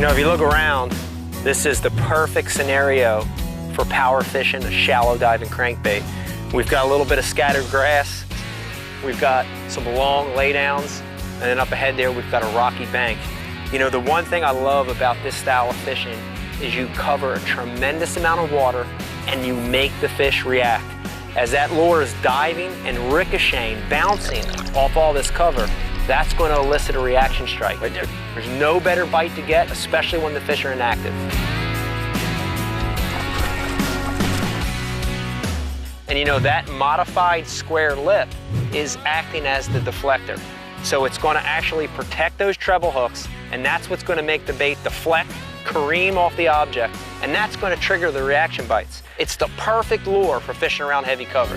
You know, if you look around, this is the perfect scenario for power fishing a shallow diving crankbait. We've got a little bit of scattered grass, we've got some long laydowns, and then up ahead there we've got a rocky bank. You know, the one thing I love about this style of fishing is you cover a tremendous amount of water and you make the fish react. As that lure is diving and ricocheting, bouncing off all this cover, that's going to elicit a reaction strike. There's no better bite to get, especially when the fish are inactive. And you know, that modified square lip is acting as the deflector. So it's going to actually protect those treble hooks, and that's what's going to make the bait deflect, careen off the object, and that's going to trigger the reaction bites. It's the perfect lure for fishing around heavy cover.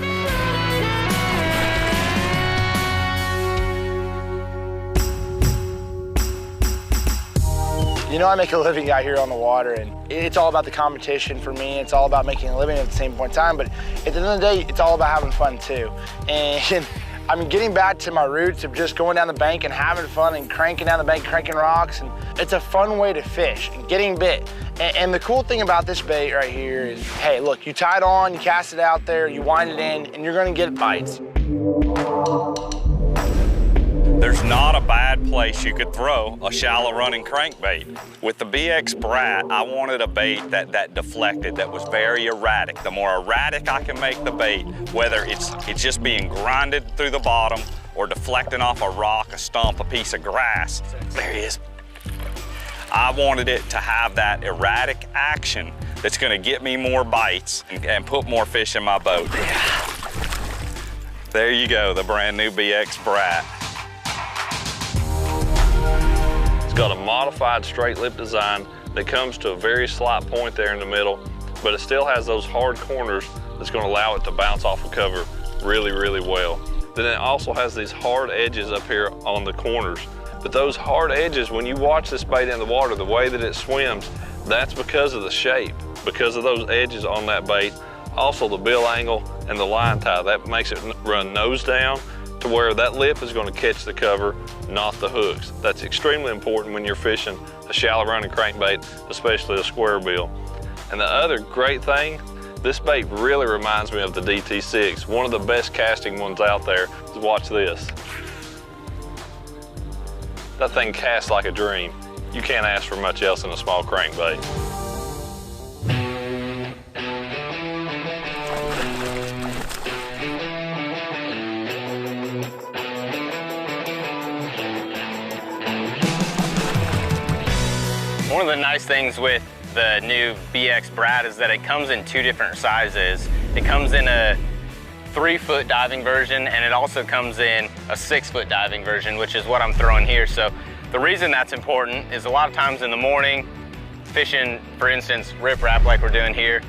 You know, I make a living out here on the water, and it's all about the competition for me. It's all about making a living at the same point in time, but at the end of the day, it's all about having fun too. And I'm getting back to my roots of just going down the bank and having fun and cranking down the bank, cranking rocks, and it's a fun way to fish and getting bit. And the cool thing about this bait right here is, hey, look, you tie it on, you cast it out there, you wind it in, and you're gonna get bites. There's not a bad place you could throw a shallow running crankbait. With the Bx Brat, I wanted a bait that deflected, that was very erratic. The more erratic I can make the bait, whether it's just being grinded through the bottom or deflecting off a rock, a stump, a piece of grass. There he is. I wanted it to have that erratic action that's gonna get me more bites and put more fish in my boat. There you go, the brand new Bx Brat. It's got a modified straight lip design that comes to a very slight point there in the middle, but it still has those hard corners that's going to allow it to bounce off the cover really, really well. Then it also has these hard edges up here on the corners. But those hard edges, when you watch this bait in the water, the way that it swims, that's because of the shape, because of those edges on that bait. Also the bill angle and the line tie, that makes it run nose down, to where that lip is going to catch the cover, not the hooks. That's extremely important when you're fishing a shallow running crankbait, especially a square bill. And the other great thing, this bait really reminds me of the DT6, one of the best casting ones out there. Watch this. That thing casts like a dream. You can't ask for much else in a small crankbait. One of the nice things with the new Bx Brat is that it comes in two different sizes. It comes in a 3-foot diving version, and it also comes in a 6-foot diving version, which is what I'm throwing here. So the reason that's important is a lot of times in the morning, fishing, for instance, riprap like we're doing here,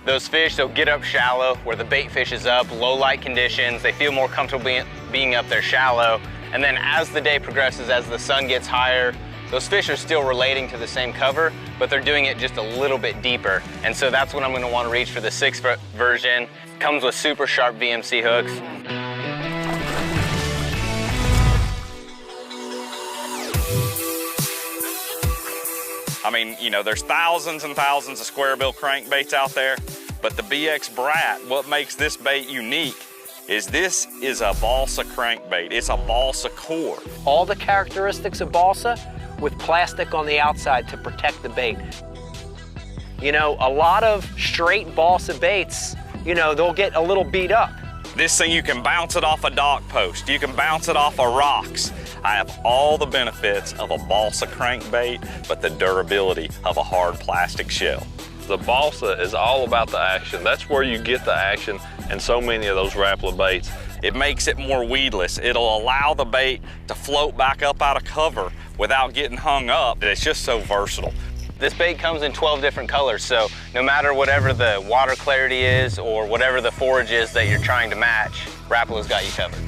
those fish, they'll get up shallow where the bait fish is up, low light conditions, they feel more comfortable being up there shallow. And then as the day progresses, as the sun gets higher, those fish are still relating to the same cover, but they're doing it just a little bit deeper. And so that's when I'm gonna wanna reach for the 6-foot version. Comes with super sharp VMC hooks. I mean, you know, there's thousands and thousands of square bill crankbaits out there, but the Bx Brat, what makes this bait unique is this is a balsa crankbait. It's a balsa core. All the characteristics of balsa with plastic on the outside to protect the bait. You know, a lot of straight balsa baits, you know, they'll get a little beat up. This thing, you can bounce it off a dock post. You can bounce it off of rocks. I have all the benefits of a balsa crankbait, but the durability of a hard plastic shell. The balsa is all about the action. That's where you get the action in so many of those Rapala baits. It makes it more weedless. It'll allow the bait to float back up out of cover without getting hung up. It's just so versatile. This bait comes in 12 different colors, so no matter whatever the water clarity is or whatever the forage is that you're trying to match, Rapala's got you covered.